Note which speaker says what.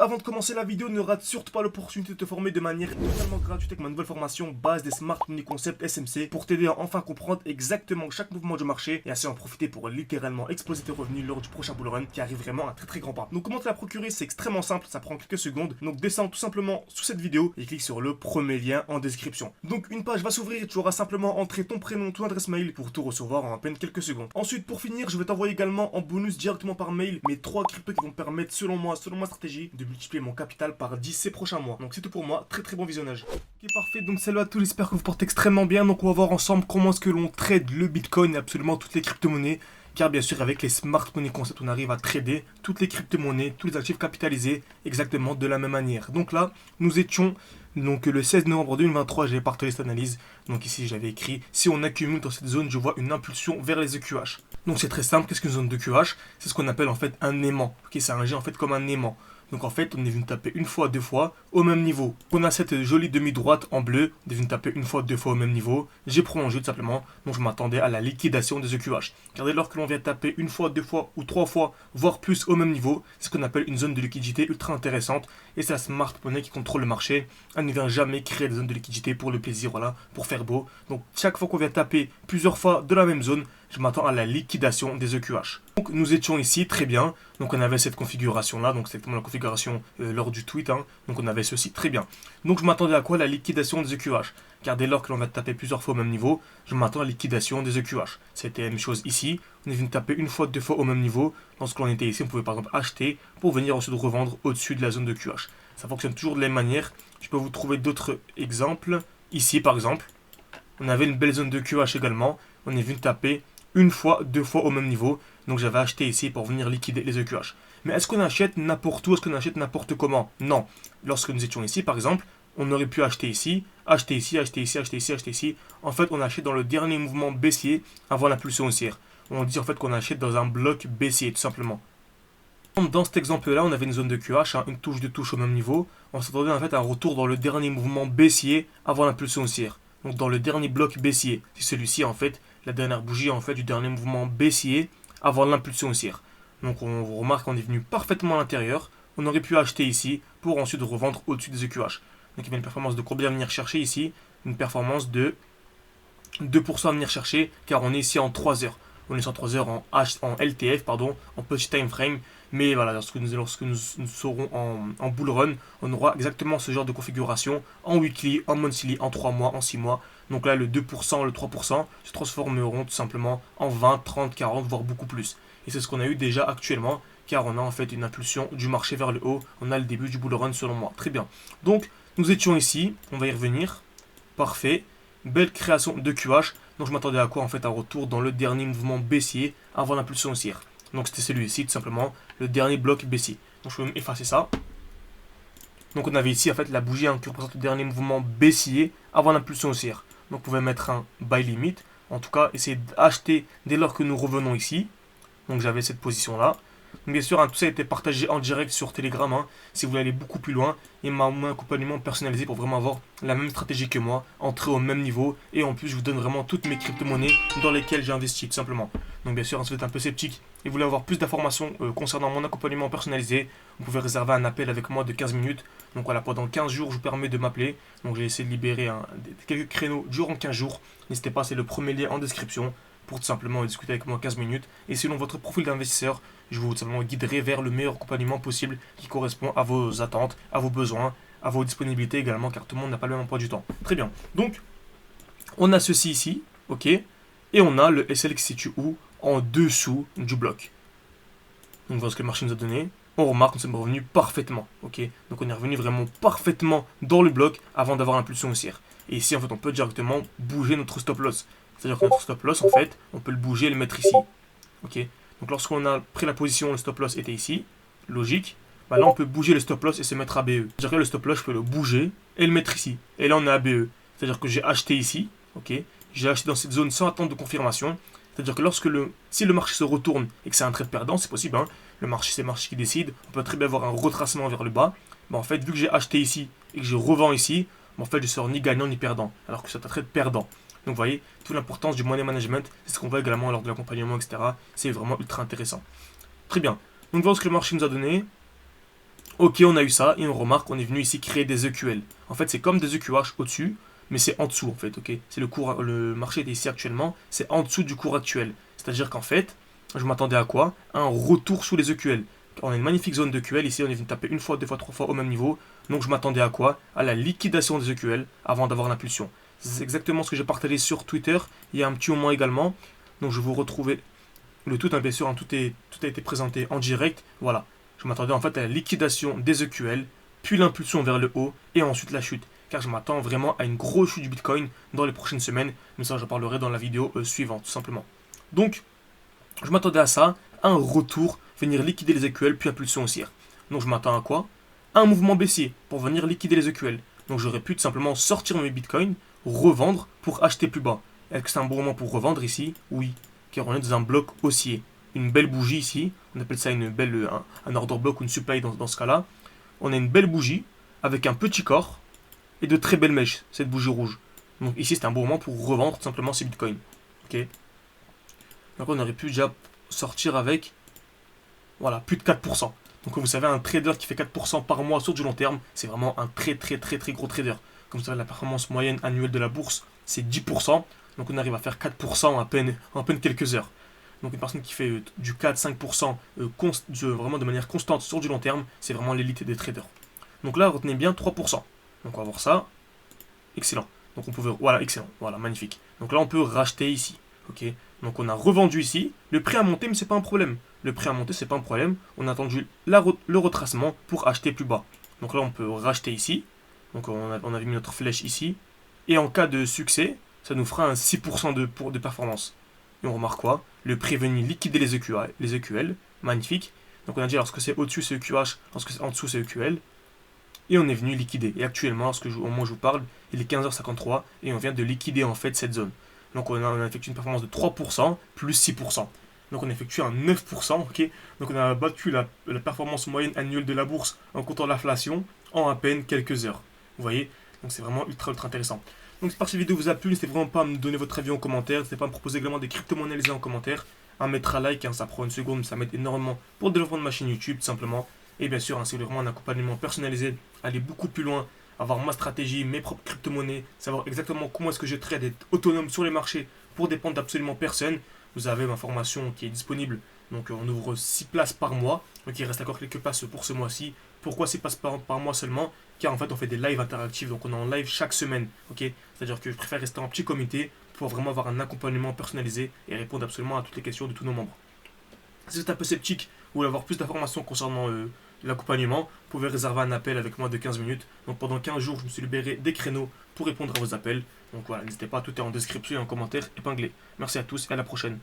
Speaker 1: avant de commencer la vidéo, ne rate surtout pas l'opportunité de te former de manière totalement gratuite avec ma nouvelle formation base des Smart Money Concept SMC pour t'aider à enfin comprendre exactement chaque mouvement du marché et ainsi en profiter pour littéralement exploser tes revenus lors du prochain bull run qui arrive vraiment à un très grand pas. Donc comment te la procurer, c'est extrêmement simple, ça prend quelques secondes. Donc descends tout simplement sous cette vidéo et clique sur le premier lien en description. Donc une page va s'ouvrir et tu auras simplement entré ton prénom, ton adresse mail pour tout recevoir en à peine quelques secondes. Ensuite pour finir, je vais t'envoyer également en bonus directement par mail mes 3 cryptos qui vont permettre selon moi, selon ma stratégie, de multiplier mon capital par 10 ces prochains mois. Donc c'est tout pour moi, très bon visionnage. Ok parfait, donc salut à tous, j'espère que vous portez extrêmement bien. Donc on va voir ensemble comment est-ce que l'on trade le Bitcoin et absolument toutes les crypto-monnaies. Car bien sûr avec les Smart Money Concept on arrive à trader toutes les crypto-monnaies, tous les actifs capitalisés exactement de la même manière. Donc là nous étions donc le 16 novembre 2023, j'avais partagé cette analyse. Donc ici j'avais écrit si on accumule dans cette zone je vois une impulsion vers les EQH. Donc c'est très simple, qu'est-ce qu'une zone de QH? C'est ce qu'on appelle en fait un aimant. Ok, c'est un jet en fait comme un aimant. Donc en fait, on est venu taper une fois, deux fois au même niveau. On a cette jolie demi-droite en bleu, on est venu taper une fois, deux fois au même niveau. J'ai prolongé tout simplement, donc je m'attendais à la liquidation des EQH. Car dès lors que l'on vient taper une fois, deux fois ou trois fois, voire plus au même niveau, c'est ce qu'on appelle une zone de liquidité ultra intéressante. Et c'est la Smart Money qui contrôle le marché. Elle ne vient jamais créer des zones de liquidité pour le plaisir, voilà, pour faire beau. Donc chaque fois qu'on vient taper plusieurs fois de la même zone, je m'attends à la liquidation des EQH. Donc nous étions ici, très bien. Donc on avait cette configuration là, donc c'est exactement la configuration lors du tweet. Donc on avait ceci, très bien. Donc je m'attendais à quoi? La liquidation des EQH. Car dès lors que l'on va taper plusieurs fois au même niveau, je m'attends à la liquidation des EQH. C'était la même chose ici. On est venu taper une fois, deux fois au même niveau. Lorsque l'on était ici, on pouvait par exemple acheter pour venir ensuite revendre au-dessus de la zone de QH. Ça fonctionne toujours de la même manière. Je peux vous trouver d'autres exemples. Ici par exemple, on avait une belle zone de QH également. On est venu taper une fois, deux fois au même niveau. Donc j'avais acheté ici pour venir liquider les EQH. Mais est-ce qu'on achète n'importe où? Est-ce qu'on achète n'importe comment? Non. Lorsque nous étions ici, par exemple, on aurait pu acheter ici, acheter ici, acheter ici, acheter ici, acheter ici. En fait, on achète dans le dernier mouvement baissier avant l'impulsion haussière. On dit en fait qu'on achète dans un bloc baissier, tout simplement. Dans cet exemple-là, on avait une zone de QH, une touche de touche au même niveau. On s'attendait en fait à un retour dans le dernier mouvement baissier avant l'impulsion haussière. Donc dans le dernier bloc baissier. C'est celui-ci en fait, la dernière bougie en fait du dernier mouvement baissier avant l'impulsion haussière. Donc on remarque qu'on est venu parfaitement à l'intérieur. On aurait pu acheter ici pour ensuite revendre au-dessus des EQH. Donc il y avait une performance de combien à venir chercher ici? Une performance de 2% à venir chercher car on est ici en 3 heures. On est sur 3 heures en LTF, pardon, en petit time frame. Mais voilà, lorsque nous serons en bull run, on aura exactement ce genre de configuration en weekly, en monthly, en 3 mois, en 6 mois. Donc là, le 2%, le 3% se transformeront tout simplement en 20, 30, 40, voire beaucoup plus. Et c'est ce qu'on a eu déjà actuellement, car on a en fait une impulsion du marché vers le haut. On a le début du bull run selon moi. Très bien. Donc, nous étions ici, on va y revenir. Parfait. Belle création de QH. Donc je m'attendais à quoi? En fait un retour dans le dernier mouvement baissier avant l'impulsion haussière. Donc c'était celui-ci tout simplement, le dernier bloc baissier. Donc je peux effacer ça. Donc on avait ici en fait la bougie qui représente le dernier mouvement baissier avant l'impulsion haussière. Donc on pouvait mettre un buy limit. En tout cas essayer d'acheter dès lors que nous revenons ici. Donc j'avais cette position là. Donc bien sûr, tout ça a été partagé en direct sur Telegram, si vous voulez aller beaucoup plus loin, et mon accompagnement personnalisé pour vraiment avoir la même stratégie que moi, entrer au même niveau, et en plus je vous donne vraiment toutes mes crypto-monnaies dans lesquelles j'ai investi tout simplement. Donc bien sûr, si vous êtes un peu sceptique et vous voulez avoir plus d'informations concernant mon accompagnement personnalisé, vous pouvez réserver un appel avec moi de 15 minutes. Donc voilà, pendant 15 jours, je vous permets de m'appeler. Donc j'ai essayé de libérer quelques créneaux durant 15 jours. N'hésitez pas, c'est le premier lien en description pour tout simplement discuter avec moi 15 minutes. Et selon votre profil d'investisseur, je vous tout simplement guiderai vers le meilleur accompagnement possible qui correspond à vos attentes, à vos besoins, à vos disponibilités également, car tout le monde n'a pas le même emploi du temps. Très bien. Donc, on a ceci ici, ok, et on a le SL qui se situe où? En dessous du bloc. Donc, voilà ce que le marché nous a donné. On remarque, nous sommes revenus parfaitement, ok. Donc, on est revenu vraiment parfaitement dans le bloc avant d'avoir l'impulsion haussière. Et ici, en fait, on peut directement bouger notre stop loss. C'est-à-dire que notre stop loss, en fait, on peut le bouger et le mettre ici. Ok. Donc lorsqu'on a pris la position, le stop loss était ici. Logique. Bah là, on peut bouger le stop loss et se mettre à BE. C'est-à-dire que le stop loss, je peux le bouger et le mettre ici. Et là, on est à BE. C'est-à-dire que j'ai acheté ici. Ok. J'ai acheté dans cette zone sans attente de confirmation. C'est-à-dire que si le marché se retourne et que c'est un trade perdant, c'est possible. Le marché, c'est le marché qui décide. On peut très bien avoir un retracement vers le bas. Bah, en fait, vu que j'ai acheté ici et que je revends ici, bah, en fait, je sors ni gagnant ni perdant. Alors que c'est un trade perdant. Donc vous voyez, toute l'importance du money management, c'est ce qu'on voit également lors de l'accompagnement, etc. C'est vraiment ultra intéressant. Très bien. Donc voilà ce que le marché nous a donné. Ok, on a eu ça et on remarque qu'on est venu ici créer des EQL. En fait, c'est comme des EQH au-dessus, mais c'est en dessous en fait, ok. C'est le marché est ici actuellement, c'est en dessous du cours actuel. C'est-à-dire qu'en fait, je m'attendais à quoi? À un retour sous les EQL. On a une magnifique zone d'EQL ici, on est venu taper une fois, deux fois, trois fois au même niveau. Donc je m'attendais à quoi? À la liquidation des EQL avant d'avoir l'impulsion. C'est exactement ce que j'ai partagé sur Twitter il y a un petit moment également. Donc je vais vous retrouver le tout, hein, bien sûr, hein, tout a été présenté en direct. Voilà. Je m'attendais en fait à la liquidation des EQL, puis l'impulsion vers le haut et ensuite la chute. Car je m'attends vraiment à une grosse chute du Bitcoin dans les prochaines semaines. Mais ça, j'en parlerai dans la vidéo suivante, tout simplement. Donc, je m'attendais à ça, à un retour, venir liquider les EQL, puis impulsion haussière. Donc, je m'attends à quoi? À un mouvement baissier pour venir liquider les EQL. Donc, j'aurais pu tout simplement sortir mes Bitcoins, revendre pour acheter plus bas. Est-ce que c'est un bon moment pour revendre ici? Oui, car on est dans un bloc haussier. Une belle bougie ici, on appelle ça un order block ou une supply dans ce cas-là. On a une belle bougie avec un petit corps et de très belles mèches, cette bougie rouge. Donc ici c'est un bon moment pour revendre tout simplement ces bitcoins. Ok. Donc on aurait pu déjà sortir avec voilà, plus de 4%. Donc comme vous savez, un trader qui fait 4% par mois sur du long terme, c'est vraiment un très très très très gros trader. Comme vous savez, la performance moyenne annuelle de la bourse, c'est 10%. Donc on arrive à faire 4% en peine quelques heures. Donc une personne qui fait du 4-5% vraiment de manière constante sur du long terme, c'est vraiment l'élite des traders. Donc là, retenez bien 3%. Donc on va voir ça. Excellent. Donc on pouvait. Voilà, excellent. Voilà, magnifique. Donc là, on peut racheter ici. Ok. Donc on a revendu ici. Le prix a monté, mais c'est pas un problème. Le prix a monté, c'est pas un problème. On a attendu le retracement pour acheter plus bas. Donc là, on peut racheter ici. Donc on avait mis notre flèche ici. Et en cas de succès, ça nous fera un 6% de performance. Et on remarque quoi? Le prix est venu liquider les EQL. Magnifique. Donc on a dit lorsque c'est au-dessus c'est EQH, lorsque c'est en dessous c'est EQL. Et on est venu liquider. Et actuellement, au moment où je vous parle, il est 15h53 et on vient de liquider en fait cette zone. Donc on a effectué une performance de 3% plus 6%. Donc on a effectué un 9%, ok. Donc on a battu la performance moyenne annuelle de la bourse en comptant l'inflation en à peine quelques heures. Vous voyez? Donc c'est vraiment ultra intéressant. Donc j'espère que cette vidéo vous a plu. N'hésitez vraiment pas à me donner votre avis en commentaire. N'hésitez pas à me proposer également des crypto-monnaies en commentaire. À mettre un like, hein, ça prend une seconde, mais ça m'aide énormément pour le développement de ma chaîne YouTube tout simplement. Et bien sûr, hein, si vous voulez vraiment un accompagnement personnalisé, aller beaucoup plus loin, avoir ma stratégie, mes propres crypto-monnaies, savoir exactement comment est-ce que je trade, être autonome sur les marchés pour dépendre d'absolument personne, vous avez ma formation qui est disponible. Donc on ouvre 6 places par mois. Donc il reste encore quelques places pour ce mois-ci. Pourquoi 6 places par mois seulement? Car en fait on fait des lives interactifs. Donc on est en live chaque semaine. Ok. C'est-à-dire que je préfère rester en petit comité pour vraiment avoir un accompagnement personnalisé et répondre absolument à toutes les questions de tous nos membres. Si vous êtes un peu sceptique ou voulez avoir plus d'informations concernant l'accompagnement, vous pouvez réserver un appel avec moi de 15 minutes. Donc pendant 15 jours, je me suis libéré des créneaux pour répondre à vos appels. Donc voilà, n'hésitez pas, tout est en description et en commentaire épinglé. Merci à tous et à la prochaine.